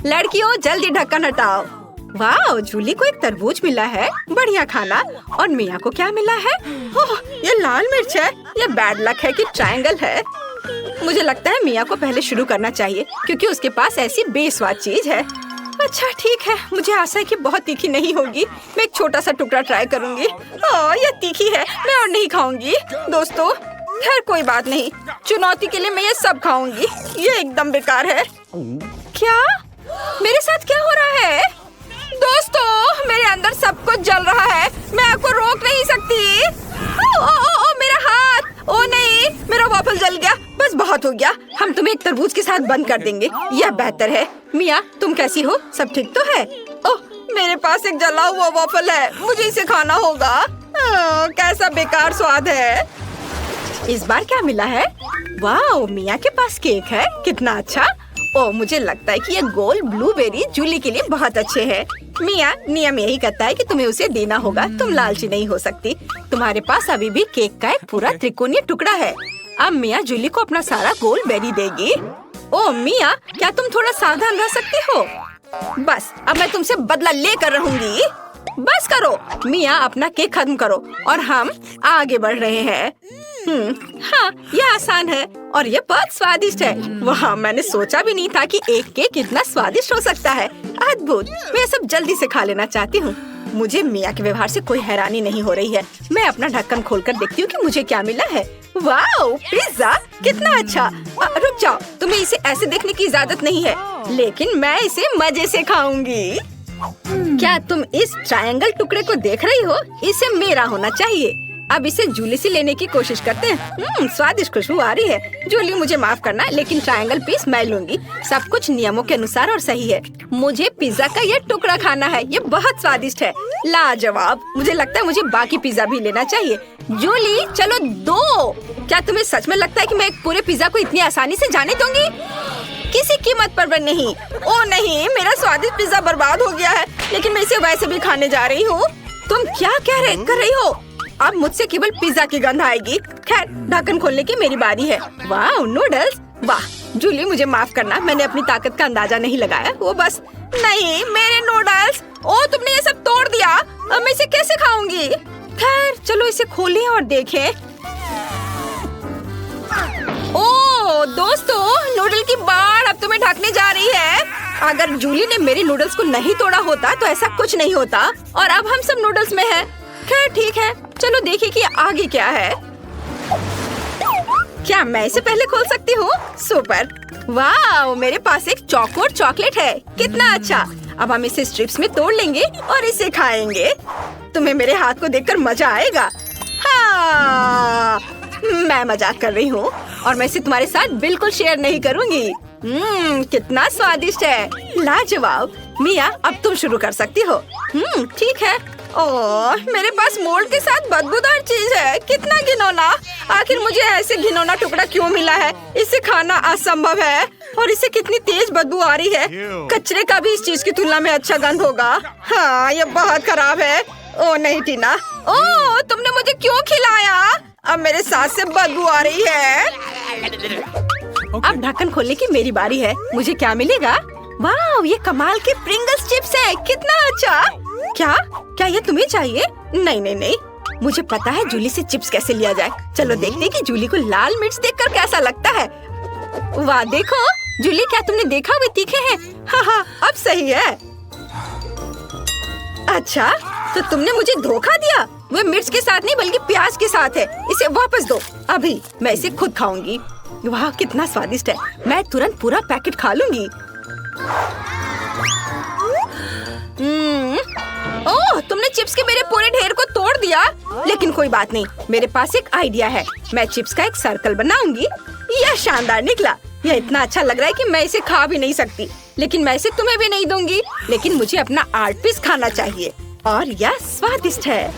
लड़कियों जल्दी ढक्कन हटाओ। वाह, जूली को एक तरबूज मिला है, बढ़िया खाना। और मिया को क्या मिला है? ओह, ये लाल मिर्च है। ये बैड लक है कि ट्रायंगल है। मुझे लगता है मिया को पहले शुरू करना चाहिए क्योंकि उसके पास ऐसी बेस्वाद चीज है। अच्छा ठीक है, मुझे आशा है कि बहुत तीखी नहीं होगी। मैं एक छोटा सा टुकड़ा ट्राई करूंगी। ये तीखी है, मैं और नहीं खाऊंगी। दोस्तों खैर कोई बात नहीं, चुनौती के लिए मैं ये सब खाऊंगी। ये एकदम बेकार है। क्या मेरे साथ क्या हो रहा है? दोस्तों मेरे अंदर सब कुछ जल रहा है, मैं आपको रोक नहीं सकती। ओ, मेरा हाथ। ओ नहीं, मेरा वॉफल जल गया। बस बहुत हो गया, हम तुम्हें एक तरबूज के साथ बंद कर देंगे, यह बेहतर है। मिया तुम कैसी हो? सब ठीक तो है? ओह, मेरे पास एक जला हुआ वॉफल है, मुझे इसे खाना होगा। कैसा बेकार स्वाद है। इस बार क्या मिला है? वाह, मिया के पास केक है, कितना अच्छा। ओह, मुझे लगता है कि ये गोल ब्लूबेरी जूली के लिए बहुत अच्छे हैं। मिया, नियम यही कहता है कि तुम्हें उसे देना होगा, तुम लालची नहीं हो सकती। तुम्हारे पास अभी भी केक का एक पूरा त्रिकोणीय टुकड़ा है। अब मिया जूली को अपना सारा गोल बेरी देगी। ओह मिया, क्या तुम थोड़ा सावधान रह सकती हो? बस अब मैं तुमसे बदला लेकर रहूंगी। बस करो मिया, अपना केक खत्म करो और हम आगे बढ़ रहे हैं। हाँ, ये आसान है और ये बहुत स्वादिष्ट है। वाह, मैंने सोचा भी नहीं था कि एक केक इतना स्वादिष्ट हो सकता है। अद्भुत, मैं सब जल्दी से खा लेना चाहती हूँ। मुझे मिया के व्यवहार से कोई हैरानी नहीं हो रही है। मैं अपना ढक्कन खोलकर देखती हूँ कि मुझे क्या मिला है। वाह, पिज्जा, कितना अच्छा। रुक जाओ, तुम्हें इसे ऐसे देखने की इजाजत नहीं है, लेकिन मैं इसे मजे से खाऊंगी। क्या तुम इस ट्रायंगल टुकड़े को देख रही हो? इसे मेरा होना चाहिए। अब इसे जूली से लेने की कोशिश करते हैं। स्वादिष्ट खुशबू आ रही है। जूली मुझे माफ करना, लेकिन ट्रायंगल पीस मैं लूंगी। सब कुछ नियमों के अनुसार और सही है। मुझे पिज्जा का ये टुकड़ा खाना है, ये बहुत स्वादिष्ट है। लाजवाब। मुझे लगता है मुझे बाकी पिज्जा भी लेना चाहिए। जूली चलो दो। क्या तुम्हें सच में लगता है कि मैं एक पूरे पिज्जा को इतनी आसानी से जाने दूंगी? किसी कीमत पर नहीं। ओ नहीं, मेरा स्वादिष्ट पिज्जा बर्बाद हो गया है, लेकिन मैं इसे वैसे भी खाने जा रही हूँ। तुम क्या कर रही हो? अब मुझसे केवल पिज्जा की गंध आएगी। खैर, ढक्कन खोलने की मेरी बारी है। वाह, नूडल्स। वाह जूली, मुझे माफ करना, मैंने अपनी ताकत का अंदाजा नहीं लगाया। वो बस नहीं, मेरे नूडल्स। ओ, तुमने ये सब तोड़ दिया। अब मैं इसे कैसे खाऊंगी? खैर चलो इसे खोलें और देखें। ओ दोस्तों, नूडल की बाढ़ अब तुम्हें ढकने जा रही है। अगर जूली ने मेरे नूडल्स को नहीं तोड़ा होता तो ऐसा कुछ नहीं होता और अब हम सब नूडल्स में हैं। खैर ठीक है, चलो देखिए कि आगे क्या है। क्या मैं इसे पहले खोल सकती हूँ? सुपर। वाह, मेरे पास एक चौकोर चॉकलेट है, कितना अच्छा। अब हम इसे स्ट्रिप्स में तोड़ लेंगे और इसे खाएंगे। तुम्हें मेरे हाथ को देखकर मजा आएगा। हाँ, मैं मजाक कर रही हूँ और मैं इसे तुम्हारे साथ बिल्कुल शेयर नहीं करूँगी। कितना स्वादिष्ट है, लाजवाब। मिया, अब तुम शुरू कर सकती हो। ठीक है। ओह, मेरे पास मोल्ड के साथ बदबूदार चीज है, कितना घिनौना। आखिर मुझे ऐसे घिनौना टुकड़ा क्यों मिला है? इसे खाना असंभव है और इसे कितनी तेज बदबू आ रही है। कचरे का भी इस चीज की तुलना में अच्छा गंध होगा। हाँ, ये बहुत खराब है। ओ नहीं टीना, ओह तुमने मुझे क्यों खिलाया? अब मेरे सांस से बदबू आ रही है। अब ढक्कन खोलने की मेरी बारी है। मुझे क्या मिलेगा? वाह, ये कमाल के प्रिंगल्स चिप्स है, कितना अच्छा। क्या ये तुम्हें चाहिए? नहीं नहीं नहीं, मुझे पता है जूली से चिप्स कैसे लिया जाए। चलो देखते हैं कि जूली को लाल मिर्च देखकर कैसा लगता है। वाह देखो जूली, क्या तुमने देखा वे तीखे हैं? हाँ, अब सही है। अच्छा, तो तुमने मुझे धोखा दिया। वो मिर्च के साथ नहीं बल्कि प्याज के साथ है। इसे वापस दो। अभी मैं इसे खुद खाऊंगी। वाह कितना स्वादिष्ट है, मैं तुरंत पूरा पैकेट खा लूंगी। ओह, तुमने चिप्स के मेरे पूरे ढेर को तोड़ दिया। लेकिन कोई बात नहीं, मेरे पास एक आइडिया है। मैं चिप्स का एक सर्कल बनाऊंगी। यह शानदार निकला। यह इतना अच्छा लग रहा है कि मैं इसे खा भी नहीं सकती, लेकिन मैं इसे तुम्हें भी नहीं दूंगी। लेकिन मुझे अपना आर्ट पीस खाना चाहिए और यह स्वादिष्ट है।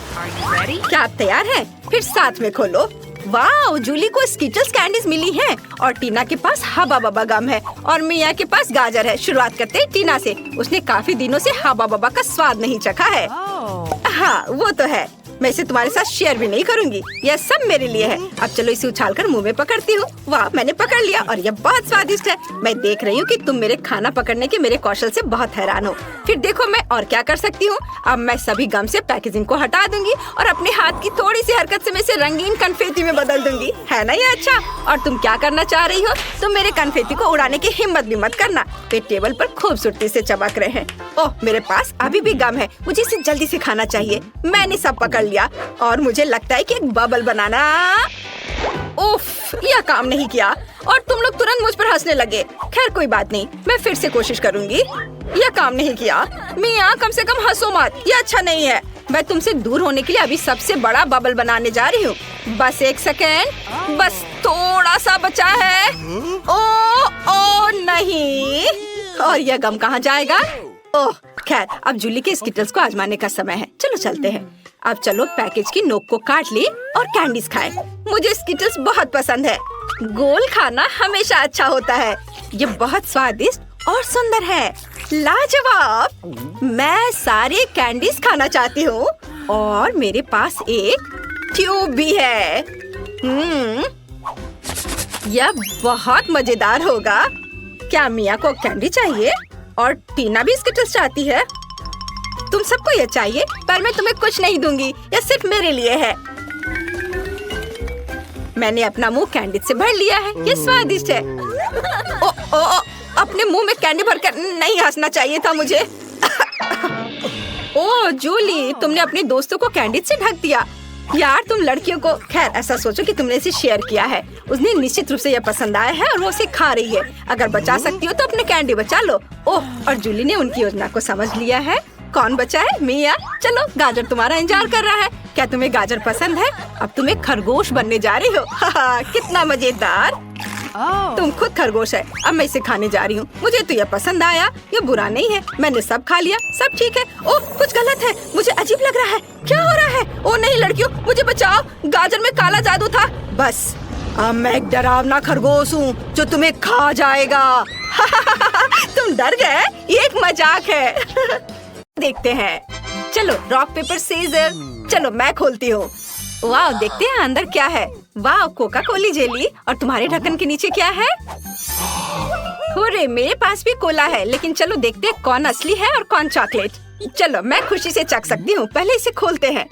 क्या आप तैयार हैं? फिर साथ में खोलो। वाह, जूली को स्किटल्स कैंडीज मिली हैं और टीना के पास हबा बबा गम है और मिया के पास गाजर है। शुरुआत करते हैं टीना से। उसने काफी दिनों से हबा बबा का स्वाद नहीं चखा है। हाँ वो तो है। मैं इसे तुम्हारे साथ शेयर भी नहीं करूंगी। यह सब मेरे लिए है। अब चलो इसे उछालकर मुंह में पकड़ती हूँ। वाह, मैंने पकड़ लिया और यह बहुत स्वादिष्ट है। मैं देख रही हूँ कि तुम मेरे खाना पकड़ने के मेरे कौशल से बहुत हैरान हो। फिर देखो मैं और क्या कर सकती हूँ। अब मैं सभी गम से पैकेजिंग को हटा दूंगी और अपने हाथ की थोड़ी सी हरकत से मैं इसे रंगीन कन्फेटी में बदल दूंगी। है ना ये अच्छा? और तुम क्या करना चाह रही हो? तुम मेरे कन्फेटी को उड़ाने की हिम्मत भी मत करना। वे टेबल पर खूबसूरती से चमक रहे हैं। ओह, मेरे पास अभी भी गम है। मुझे इसे जल्दी से खाना चाहिए। मैंने सब पकड़ लिया और मुझे लगता है कि एक बबल बनाना। उफ, यह काम नहीं किया और तुम लोग तुरंत मुझ पर हंसने लगे। खैर कोई बात नहीं, मैं फिर से कोशिश करूंगी। यह काम नहीं किया। मिया, कम से कम हंसो मत, यह अच्छा नहीं है। मैं तुमसे दूर होने के लिए अभी सबसे बड़ा बबल बनाने जा रही हूँ। बस एक सेकेंड, बस थोड़ा सा बचा है। ओ नहीं, और यह गम कहाँ जाएगा? ओह खैर, अब जूली के स्किटल्स को आजमाने का समय है। चलो चलते हैं। अब चलो पैकेज की नोक को काट ली और कैंडीज खाएं। मुझे स्किटल्स बहुत पसंद है। गोल खाना हमेशा अच्छा होता है। ये बहुत स्वादिष्ट और सुंदर है। लाजवाब। मैं सारे कैंडीज खाना चाहती हूँ और मेरे पास एक ट्यूब भी है। यह बहुत मजेदार होगा। क्या मिया को कैंडी चाहिए? और टीना भी स्किटल्स चाहती है। तुम सबको यह चाहिए, पर मैं तुम्हें कुछ नहीं दूंगी। यह सिर्फ मेरे लिए है। मैंने अपना मुंह कैंडी से भर लिया है। यह स्वादिष्ट है। ओ, अपने मुंह में कैंडी भरकर नहीं हंसना चाहिए था मुझे। ओह जूली, तुमने अपने दोस्तों को कैंडी से ढक दिया। यार तुम लड़कियों को, खैर ऐसा सोचो कि तुमने इसे शेयर किया है। उसने निश्चित रूप से यह पसंद आया है और वो उसे खा रही है। अगर बचा सकती हो तो अपने कैंडी बचा लो। ओह, और जूली ने उनकी योजना को समझ लिया है। कौन बचा है? मिया। चलो, गाजर तुम्हारा इंतजार कर रहा है। क्या तुम्हें गाजर पसंद है? अब तुम एक खरगोश बनने जा रही हो। कितना मजेदार। तुम खुद खरगोश है। अब मैं इसे खाने जा रही हूँ। मुझे तो यह पसंद आया। यह बुरा नहीं है। मैंने सब खा लिया, सब ठीक है। ओह, कुछ गलत है। मुझे अजीब लग रहा है। क्या हो रहा है? ओह नहीं लड़कियों, मुझे बचाओ। गाजर में काला जादू था। बस अब मैं एक डरावना खरगोश हूँ जो तुम्हें खा जाएगा। तुम डर गए? ये एक मजाक है। देखते हैं। चलो रॉक पेपर सीजर। चलो मैं खोलती हूँ। वाह, देखते हैं अंदर क्या है। वाह, कोका कोली जेली। और तुम्हारे ढक्कन के नीचे क्या है? अरे मेरे पास भी कोला है, लेकिन चलो देखते हैं कौन असली है और कौन चॉकलेट। चलो मैं खुशी से चख सकती हूँ। पहले इसे खोलते हैं।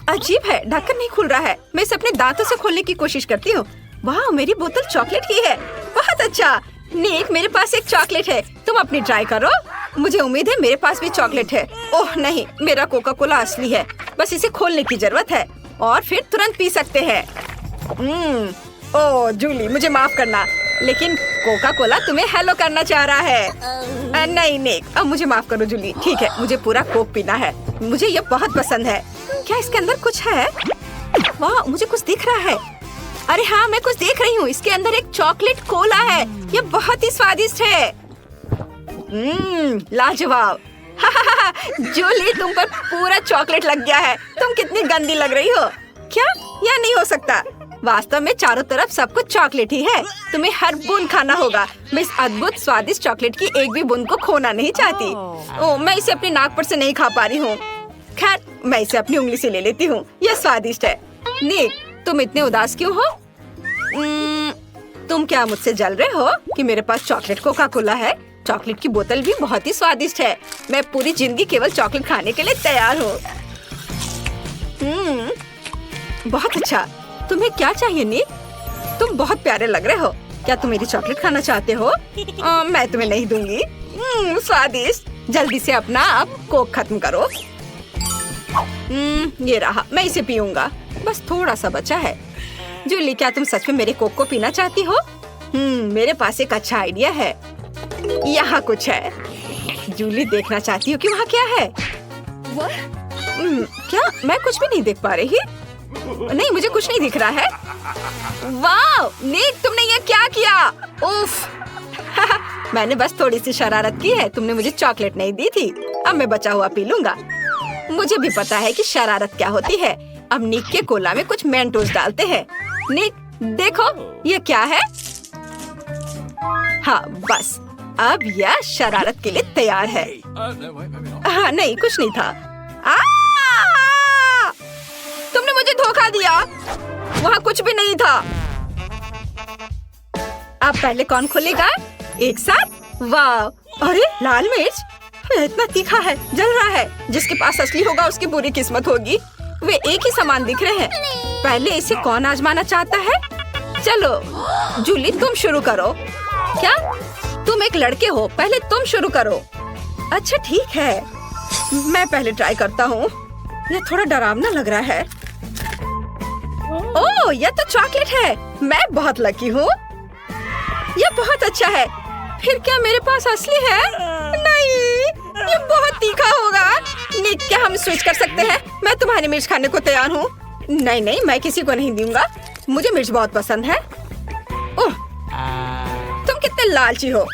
अजीब है, ढक्कन नहीं खुल रहा है। मैं इसे अपने दांतों से खोलने की कोशिश करती हूँ। वाह, मेरी बोतल चॉकलेट की है। बहुत अच्छा। निक, मेरे पास एक चॉकलेट है। तुम अपनी ट्राई करो। मुझे उम्मीद है मेरे पास भी चॉकलेट है। ओह नहीं, मेरा कोका कोला असली है। बस इसे खोलने की जरूरत है और फिर तुरंत पी सकते हैं। ओह जूली, मुझे माफ करना, लेकिन कोका कोला तुम्हें हेलो करना चाह रहा है। नहीं निक, अब मुझे माफ करो जूली। ठीक है, मुझे पूरा कोक पीना है। मुझे ये बहुत पसंद है। क्या इसके अंदर कुछ है? वाह, मुझे कुछ दिख रहा है। अरे हाँ, मैं कुछ देख रही हूँ। इसके अंदर एक चॉकलेट कोला है। ये बहुत ही स्वादिष्ट है। लाजवाब। जूली, तुम पर पूरा चॉकलेट लग गया है। तुम कितनी गंदी लग रही हो। क्या? यह नहीं हो सकता। वास्तव में चारों तरफ सब कुछ चॉकलेट ही है। तुम्हें हर बूंद खाना होगा। मैं इस अद्भुत स्वादिष्ट चॉकलेट की एक भी बूंद को खोना नहीं चाहती। ओह, मैं इसे अपनी नाक पर से नहीं खा पा रही हूँ। खैर, मैं इसे अपनी उंगली से ले लेती हूँ। यह स्वादिष्ट है। निक, तुम इतने उदास क्यों हो? तुम क्या मुझसे जल रहे हो कि मेरे पास चॉकलेट कोका कोला है? चॉकलेट की बोतल भी बहुत ही स्वादिष्ट है। मैं पूरी जिंदगी केवल चॉकलेट खाने के लिए तैयार हूँ। बहुत अच्छा। तुम्हें क्या चाहिए निक? तुम बहुत प्यारे लग रहे हो। क्या तुम मेरी चॉकलेट खाना चाहते हो? मैं तुम्हें नहीं दूंगी। स्वादिष्ट। जल्दी से अपना अब कोक खत्म करो। ये रहा, मैं इसे पीऊंगा। बस थोड़ा सा बचा है। जूली, क्या तुम सच में मेरे कोक को पीना चाहती हो? मेरे पास एक अच्छा आइडिया है। यहाँ कुछ है। जूली, देखना चाहती हो कि वहाँ क्या है? क्या? मैं कुछ भी नहीं देख पा रही। नहीं, मुझे कुछ नहीं दिख रहा है। वाह निक, तुमने ये क्या किया? उफ। मैंने बस थोड़ी सी शरारत की है। तुमने मुझे चॉकलेट नहीं दी थी। अब मैं बचा हुआ पी लूंगा। मुझे भी पता है कि शरारत क्या होती है। अब निक के कोला में कुछ मेंटोस डालते हैं। निक, देखो ये क्या है? हाँ बस, अब यह शरारत के लिए तैयार है। हाँ नहीं, कुछ नहीं था। दिखा दिया। वहाँ कुछ भी नहीं था। अब पहले कौन खोलेगा? एक साथ। वाह, अरे लाल मिर्च इतना तीखा है, जल रहा है। जिसके पास असली होगा उसकी बुरी किस्मत होगी। वे एक ही समान दिख रहे हैं। पहले इसे कौन आजमाना चाहता है? चलो जूली, तुम शुरू करो। क्या? तुम एक लड़के हो, पहले तुम शुरू करो। अच्छा ठीक है, मैं पहले ट्राई करता हूँ। यह थोड़ा डरावना लग रहा है। ओह, यह तो चॉकलेट है। मैं बहुत लकी हूँ। यह बहुत अच्छा है। फिर क्या मेरे पास असली है? नहीं, ये बहुत तीखा होगा। निक, क्या हम स्विच कर सकते हैं? मैं तुम्हारी मिर्च खाने को तैयार हूँ। नहीं, मैं किसी को नहीं दूंगा। मुझे मिर्च बहुत पसंद है। ओह, तुम कितने लालची हो।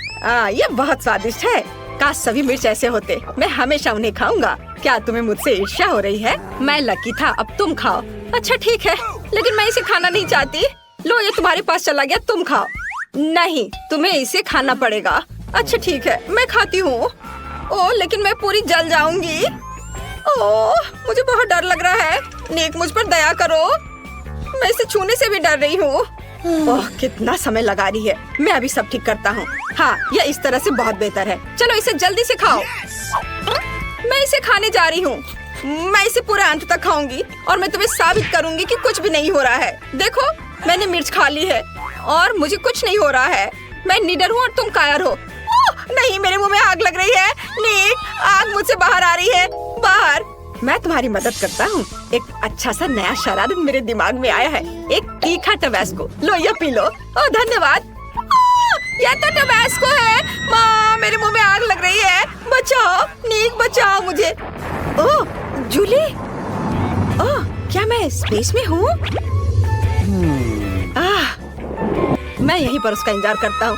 ये बहुत स्वादिष्ट है। काश सभी मिर्च ऐसे होते, मैं हमेशा उन्हें खाऊंगा। क्या तुम्हें मुझसे ईर्ष्या हो रही है? मैं लकी था, अब तुम खाओ। अच्छा ठीक है, लेकिन मैं इसे खाना नहीं चाहती। लो, ये तुम्हारे पास चला गया, तुम खाओ। नहीं, तुम्हें इसे खाना पड़ेगा। अच्छा ठीक है, मैं खाती हूँ। ओह, लेकिन मैं पूरी जल जाऊंगी। ओह, मुझे बहुत डर लग रहा है। निक, मुझ पर दया करो। मैं इसे छूने से भी डर रही हूँ। ओह, कितना समय लगा रही है। मैं अभी सब ठीक करता हूँ। हाँ, यह इस तरह से बहुत बेहतर है। चलो इसे जल्दी से खाओ। मैं इसे खाने जा रही हूँ। मैं इसे पूरे अंत तक खाऊंगी और मैं तुम्हें साबित करूंगी कि कुछ भी नहीं हो रहा है। देखो, मैंने मिर्च खा ली है और मुझे कुछ नहीं हो रहा है। मैं निडर हूँ और तुम कायर हो। नहीं, मेरे मुंह में आग लग रही है। निक, आग मुझसे बाहर आ रही है। बाहर। मैं तुम्हारी मदद करता हूँ। एक अच्छा सा नया शरारत मेरे दिमाग में आया है। एक तीखा टबैस्को। लो, ये पी लो। ओह, धन्यवाद। यह तो टबैस्को है। माँ, मेरे मुंह में आग लग रही है। बचाओ निक, बचाओ मुझे। ओह जूली, ओह, क्या मैं स्पेस में हूँ? मैं यहीं पर उसका इंतजार करता हूँ।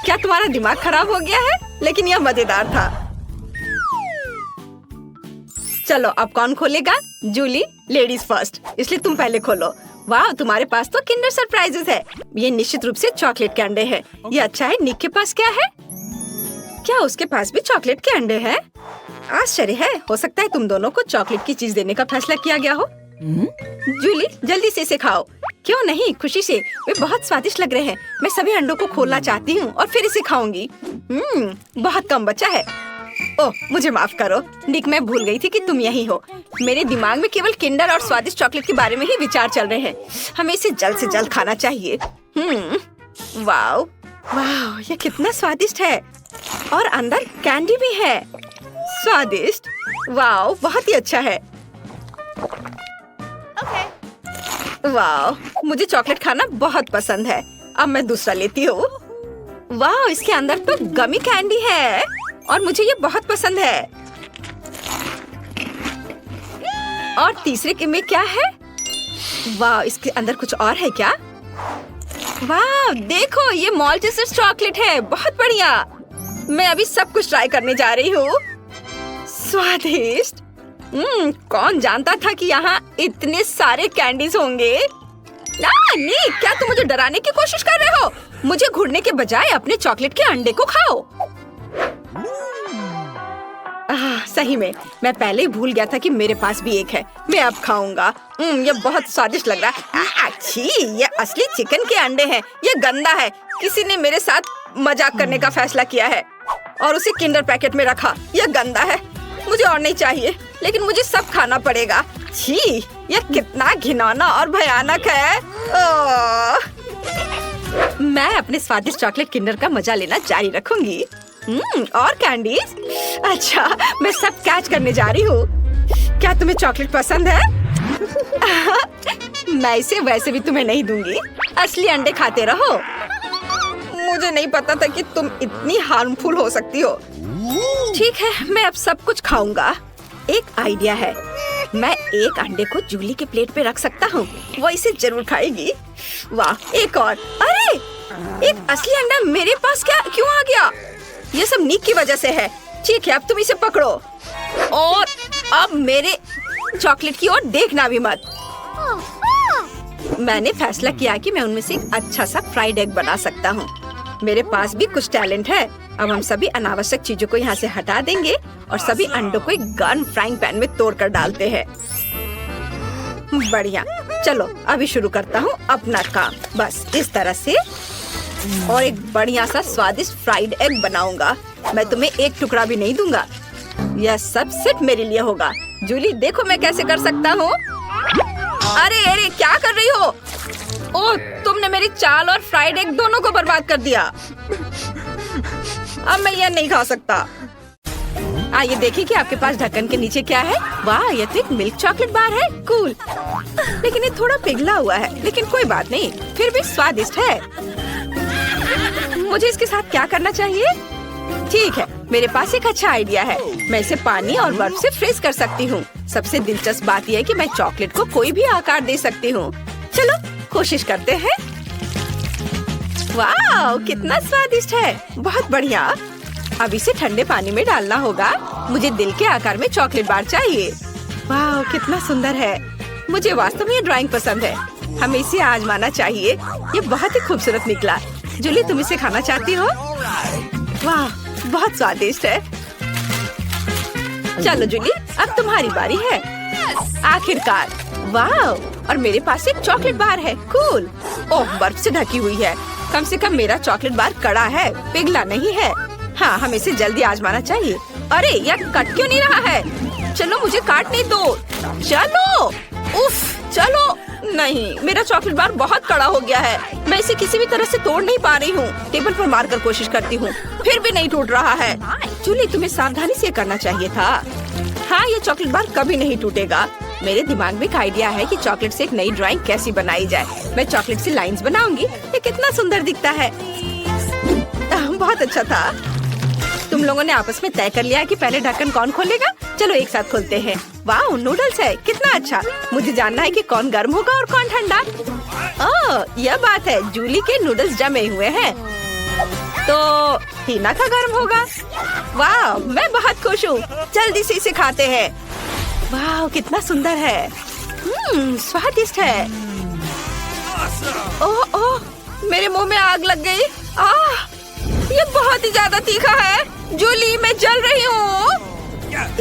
क्या तुम्हारा दिमाग खराब हो गया है? लेकिन यह मजेदार था। चलो, अब कौन खोलेगा? जूली, लेडीज फर्स्ट, इसलिए तुम पहले खोलो। वाह, तुम्हारे पास तो किंडर सरप्राइजेस है। ये निश्चित रूप से चॉकलेट के अंडे हैं। ये अच्छा है। निक के पास क्या है? क्या उसके पास भी चॉकलेट के अंडे हैं? आश्चर्य है। हो सकता है तुम दोनों को चॉकलेट की चीज देने का फैसला किया गया हो। जूली, जल्दी से इसे खाओ। क्यों नहीं, खुशी से। वे बहुत स्वादिष्ट लग रहे हैं। मैं सभी अंडों को खोलना चाहती हूँ और फिर इसे खाऊंगी। बहुत कम बचा है। ओह, मुझे माफ करो निक, मैं भूल गई थी कि तुम यही हो। मेरे दिमाग में केवल किंडर और स्वादिष्ट चॉकलेट के बारे में ही विचार चल रहे हैं। हमें इसे जल्द से जल्द खाना चाहिए। वाह वाह, ये कितना स्वादिष्ट है। और अंदर कैंडी भी है। स्वादिष्ट। वाह, बहुत ही अच्छा है। वाह, मुझे चॉकलेट खाना बहुत पसंद है। अब मैं दूसरा लेती हूँ। वाह, इसके अंदर तो गमी कैंडी है और मुझे ये बहुत पसंद है। और तीसरे के में क्या है? वाह, इसके अंदर कुछ और है क्या? वाह, देखो, ये माल्टेसर चॉकलेट है। बहुत बढ़िया। मैं अभी सब कुछ ट्राई करने जा रही हूँ। स्वादिष्ट। कौन जानता था कि यहाँ इतने सारे कैंडीज होंगे। निक, क्या तुम मुझे डराने की कोशिश कर रहे हो? मुझे घुड़ने के बजाय अपने चॉकलेट के अंडे को खाओ। सही में, मैं पहले ही भूल गया था कि मेरे पास भी एक है। मैं अब खाऊंगा। ये बहुत स्वादिष्ट लग रहा है। अच्छी, ये असली चिकन के अंडे हैं। ये गंदा है। किसी ने मेरे साथ मजाक करने का फैसला किया है और उसे किंडर पैकेट में रखा। यह गंदा है। मुझे और नहीं चाहिए, लेकिन मुझे सब खाना पड़ेगा। छी, यह कितना घिनौना और भयानक है। मैं अपने स्वादिष्ट चॉकलेट किंडर का मजा लेना जारी रखूंगी। और कैंडीज? अच्छा, मैं सब कैच करने जा रही हूँ। क्या तुम्हें चॉकलेट पसंद है? मैं इसे वैसे भी तुम्हें नहीं दूंगी। असली अंडे खाते रहो। मुझे नहीं पता था कि तुम इतनी हार्मफुल हो सकती हो। ठीक है, मैं अब सब कुछ खाऊंगा। एक आइडिया है। मैं एक अंडे को जूली के प्लेट पे रख सकता हूँ। वो इसे जरूर खाएगी। वाह, एक और। अरे, एक असली अंडा मेरे पास क्यों आ गया? ये सब निक की वजह से है। ठीक है, अब तुम इसे पकड़ो और अब मेरे चॉकलेट की ओर देखना भी मत। मैंने फैसला किया कि मैं उनमें से एक अच्छा सा फ्राइड एग बना सकता हूँ। मेरे पास भी कुछ टैलेंट है। अब हम सभी अनावश्यक चीजों को यहाँ से हटा देंगे और सभी अंडों को एक गन फ्राइंग पैन में तोड़कर डालते हैं। बढ़िया, चलो अभी शुरू करता हूँ अपना काम। बस इस तरह से, और एक बढ़िया सा स्वादिष्ट फ्राइड एग बनाऊंगा। मैं तुम्हें एक टुकड़ा भी नहीं दूंगा। यह सब सिर्फ मेरे लिए होगा। जूली, देखो मैं कैसे कर सकता हूँ। अरे अरे, क्या कर रही हो? ओह, तुमने मेरी चाल और फ्राइड एग दोनों को बर्बाद कर दिया। अब मैं यह नहीं खा सकता। आइए देखिए कि आपके पास ढक्कन के नीचे क्या है। वाह, यह तो एक मिल्क चॉकलेट बार है। कूल, लेकिन ये थोड़ा पिघला हुआ है, लेकिन कोई बात नहीं, फिर भी स्वादिष्ट है। मुझे इसके साथ क्या करना चाहिए? ठीक है, मेरे पास एक अच्छा आइडिया है। मैं इसे पानी और बर्फ से फ्रीज कर सकती हूँ। सबसे दिलचस्प बात यह है कि मैं चॉकलेट को कोई भी आकार दे सकती हूँ। चलो कोशिश करते हैं। वाह, कितना स्वादिष्ट है। बहुत बढ़िया। अब इसे ठंडे पानी में डालना होगा। मुझे दिल के आकार में चॉकलेट बार चाहिए। वाह, कितना सुंदर है। मुझे वास्तव में ये ड्राइंग पसंद है। हमें इसे आजमाना चाहिए। ये बहुत ही खूबसूरत निकला। जूली, तुम इसे खाना चाहती हो? वाह, बहुत स्वादिष्ट है। चलो जूली, अब तुम्हारी बारी है। आखिरकार। वाह, और मेरे पास एक चॉकलेट बार है। कूल। ओह, बर्फ से ढकी हुई है। कम से कम मेरा चॉकलेट बार कड़ा है, पिघला नहीं है। हाँ, हमें इसे जल्दी आजमाना चाहिए। अरे, यह कट क्यों नहीं रहा है? चलो मुझे काटने दो। चलो। उफ, चलो। नहीं, मेरा चॉकलेट बार बहुत कड़ा हो गया है। मैं इसे किसी भी तरह से तोड़ नहीं पा रही हूँ। टेबल पर मारकर कोशिश करती हूँ, फिर भी नहीं टूट रहा है। जूली, तुम्हें सावधानी से करना चाहिए था। हाँ, ये चॉकलेट बार कभी नहीं टूटेगा। मेरे दिमाग में एक आइडिया है कि चॉकलेट से एक नई ड्राइंग कैसी बनाई जाए। मैं चॉकलेट से लाइंस बनाऊंगी। ये कितना सुंदर दिखता है। बहुत अच्छा था। तुम लोगों ने आपस में तय कर लिया है कि पहले ढक्कन कौन खोलेगा। चलो एक साथ खोलते हैं। वाह, नूडल्स है। कितना अच्छा। मुझे जानना है कि कौन गर्म होगा और कौन ठंडा। ओह, यह बात है। जूली के नूडल्स जमे हुए हैं, तो टीना का गर्म होगा। वाह, मैं बहुत खुश हूँ। जल्दी से इसे खाते हैं। वाह, कितना सुंदर है। स्वादिष्ट है। ओह ओह, मेरे मुंह में आग लग गई। ये बहुत ही ज्यादा तीखा है। जूली, मैं जल रही हूँ।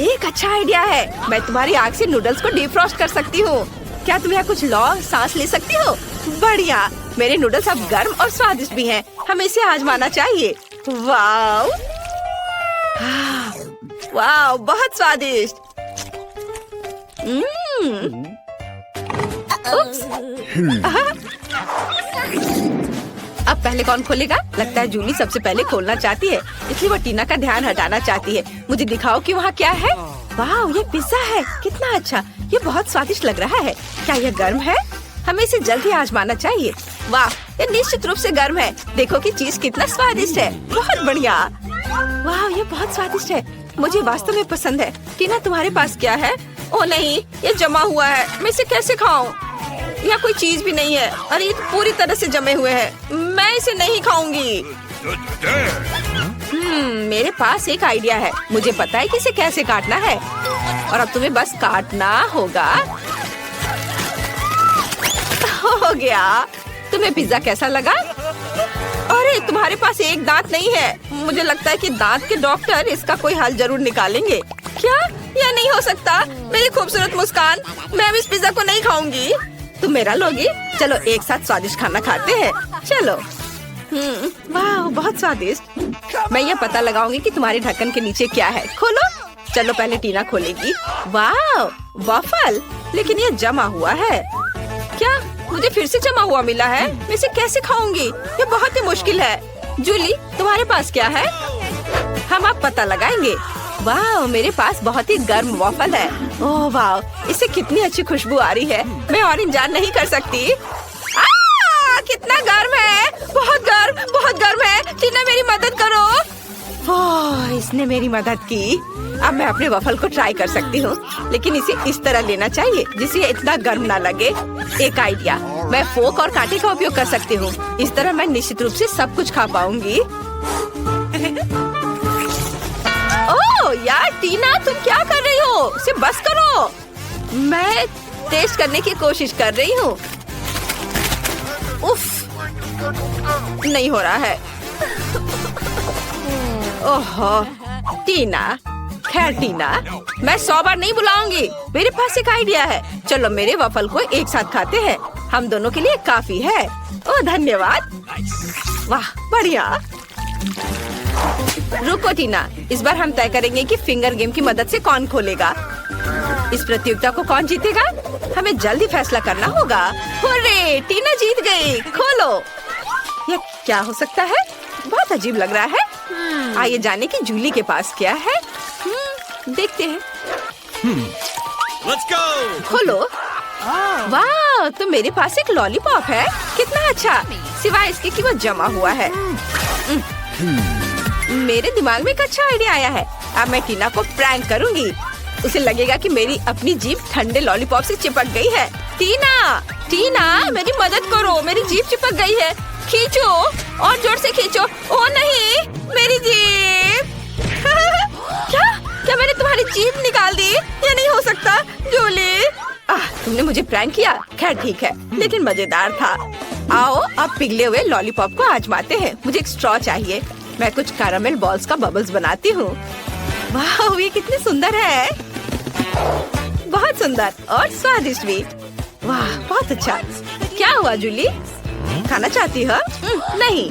एक अच्छा आइडिया है। मैं तुम्हारी आग से नूडल्स को डीप फ्रॉस्ट कर सकती हूँ। क्या तुम यहाँ कुछ सांस ले सकती हो? बढ़िया, मेरे नूडल्स अब गर्म और स्वादिष्ट भी हैं। हमें इसे आजमाना चाहिए। वाव, वाव, बहुत स्वादिष्ट। अब पहले कौन खोलेगा? लगता है जूली सबसे पहले खोलना चाहती है, इसलिए वो टीना का ध्यान हटाना चाहती है। मुझे दिखाओ कि वहाँ क्या है। वाह, ये पिज्जा है। कितना अच्छा। ये बहुत स्वादिष्ट लग रहा है। क्या यह गर्म है? हमें इसे जल्दी आजमाना चाहिए। वाह, ये निश्चित रूप से गर्म है। देखो कि चीज कितना स्वादिष्ट है। बहुत बढ़िया। वाह, ये बहुत स्वादिष्ट है। मुझे वास्तव में पसंद है। टीना, तुम्हारे पास क्या है? ओ नहीं, ये जमा हुआ है। मैं इसे कैसे खाऊं? यहाँ कोई चीज भी नहीं है। अरे, ये पूरी तरह से जमे हुए हैं। मैं इसे नहीं खाऊंगी। मेरे पास एक आइडिया है। मुझे पता है कि इसे कैसे काटना है, और अब तुम्हें बस काटना होगा। हो गया। तुम्हें पिज्जा कैसा लगा? अरे, तुम्हारे पास एक दांत नहीं है। मुझे लगता है कि दांत के डॉक्टर इसका कोई हल जरूर निकालेंगे। क्या? यह नहीं हो सकता। मेरी खूबसूरत मुस्कान, मैं अब इस पिज्जा को नहीं खाऊंगी। तुम मेरा लोगी? चलो एक साथ स्वादिष्ट खाना खाते हैं। चलो। वाह, बहुत स्वादिष्ट। मैं ये पता लगाऊंगी कि तुम्हारे ढक्कन के नीचे क्या है। खोलो। चलो पहले टीना खोलेगी। वाह, वॉफल, लेकिन ये जमा हुआ है। क्या? मुझे फिर से जमा हुआ मिला है। मैं इसे कैसे खाऊंगी? ये बहुत ही मुश्किल है। जूली, तुम्हारे पास क्या है? हम अब पता लगाएंगे। वाह, मेरे पास बहुत ही गर्म वॉफल है। ओह वाह, इससे कितनी अच्छी खुशबू आ रही है। मैं और इंतजार नहीं कर सकती। कितना गर्म है। बहुत गर्म है। टीना, मेरी मदद करो। वाह, इसने मेरी मदद की। अब मैं अपने वॉफल को ट्राई कर सकती हूँ, लेकिन इसे इस तरह लेना चाहिए जिससे ये इतना गर्म ना लगे। एक आइडिया, मैं फोक और कांटे का उपयोग कर सकती हूँ। इस तरह मैं निश्चित रूप से सब कुछ खा पाऊंगी। ओह यार, टीना, तुम क्या कर रही हो? इसे बस करो। मैं टेस्ट करने की कोशिश कर रही हूँ। उफ, नहीं हो रहा है। ओह टीना, खैर टीना, मैं 100 बार नहीं बुलाऊंगी। मेरे पास एक आइडिया है। चलो मेरे वफल को एक साथ खाते हैं। हम दोनों के लिए काफी है। ओह धन्यवाद। वाह बढ़िया। रुको टीना, इस बार हम तय करेंगे कि फिंगर गेम की मदद से कौन खोलेगा। इस प्रतियोगिता को कौन जीतेगा, हमें जल्दी फैसला करना होगा। हुर्रे, टीना जीत गई। खोलो। यह क्या हो सकता है? बहुत अजीब लग रहा है। आइए जाने कि जूली के पास क्या है। देखते हैं। Let's go! खोलो। वाह, तो मेरे पास एक लॉलीपॉप है। कितना अच्छा, सिवाय इसके कि वो जमा हुआ है। मेरे दिमाग में एक अच्छा आइडिया आया है। अब मैं टीना को प्रैंक करूंगी। उसे लगेगा कि मेरी अपनी जीभ ठंडे लॉलीपॉप से चिपक गई है। टीना, टीना मेरी मदद करो, मेरी जीभ चिपक गई है। खींचो और जोर से खींचो। ओ नहीं, मेरी जीभ। क्या मैंने तुम्हारी जीभ निकाल दी? ये नहीं हो सकता जूली। तुमने मुझे प्रैंक किया। खैर ठीक है, लेकिन मजेदार था। आओ अब पिघले हुए लॉलीपॉप को आजमाते हैं। मुझे एक स्ट्रॉ चाहिए। मैं कुछ कैरामेल बॉल्स का बबल्स बनाती हूँ। वाह, ये कितनी सुंदर है। बहुत सुंदर और स्वादिष्ट भी। वाह बहुत अच्छा। क्या हुआ जूली, खाना चाहती हो? नहीं।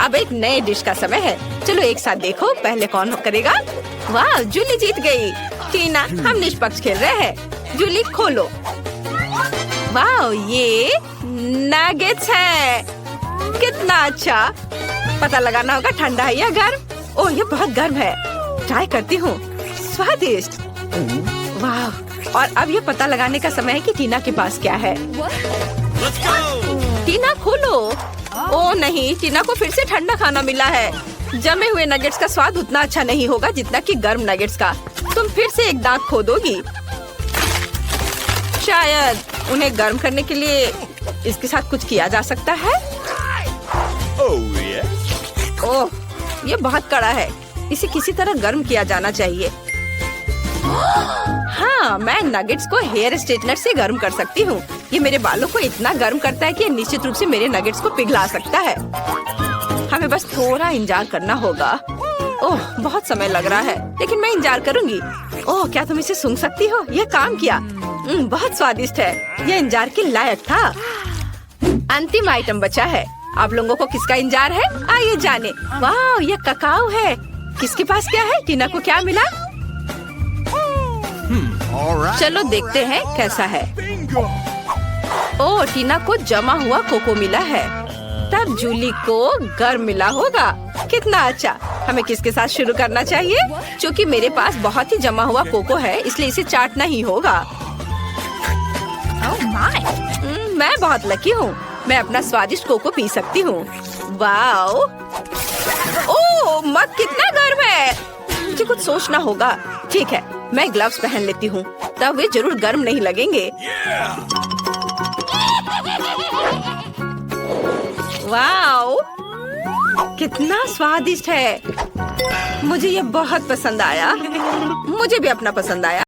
अब एक नए डिश का समय है। चलो एक साथ देखो पहले कौन करेगा। वाह, जूली जीत गई। टीना, हम निष्पक्ष खेल रहे हैं। जूली खोलो। वाह, ये नगेट्स है। कितना अच्छा। पता लगाना होगा ठंडा है या गर्म। ओह, ये बहुत गर्म है। ट्राई करती हूँ। स्वादिष्ट। वाह, और अब ये पता लगाने का समय है कि टीना के पास क्या है। Let's go! टीना खोलो। ओह नहीं, टीना को फिर से ठंडा खाना मिला है। जमे हुए नगेट्स का स्वाद उतना अच्छा नहीं होगा जितना कि गर्म नगेट्स का। तुम फिर से एक दांत खोदोगी। शायद उन्हें गर्म करने के लिए इसके साथ कुछ किया जा सकता है। Oh yeah! ओह, ये बहुत कड़ा है। इसे किसी तरह गर्म किया जाना चाहिए। हाँ, मैं नगेट्स को हेयर स्ट्रेटनर से गर्म कर सकती हूँ। ये मेरे बालों को इतना गर्म करता है कि निश्चित रूप से मेरे नगेट्स को पिघला सकता है। हमें बस थोड़ा इंतजार करना होगा। ओह, बहुत समय लग रहा है, लेकिन मैं इंतजार करूंगी। ओह, क्या तुम इसे सूंघ सकती हो? यह काम किया। बहुत स्वादिष्ट है। यह इंतजार के लायक था। अंतिम आइटम बचा है। आप लोगों को किसका इंतजार है? आइए जाने। वाह, यह ककाओ है। किसके पास क्या है? टीना को क्या मिला? चलो देखते हैं कैसा है। ओह, टीना को जमा हुआ कोको मिला है। तब जूली को गर्म मिला होगा। कितना अच्छा। हमें किसके साथ शुरू करना चाहिए? क्योंकि मेरे पास बहुत ही जमा हुआ कोको है, इसलिए इसे चाटना ही होगा। मैं बहुत लकी हूँ। मैं अपना स्वादिष्ट कोको पी सकती हूँ। वाओ! ओह, मग कितना गर्म है। मुझे कुछ सोचना होगा। ठीक है, मैं ग्लव्स पहन लेती हूँ, तब वे जरूर गर्म नहीं लगेंगे। वाओ! कितना स्वादिष्ट है। मुझे ये बहुत पसंद आया। मुझे भी अपना पसंद आया।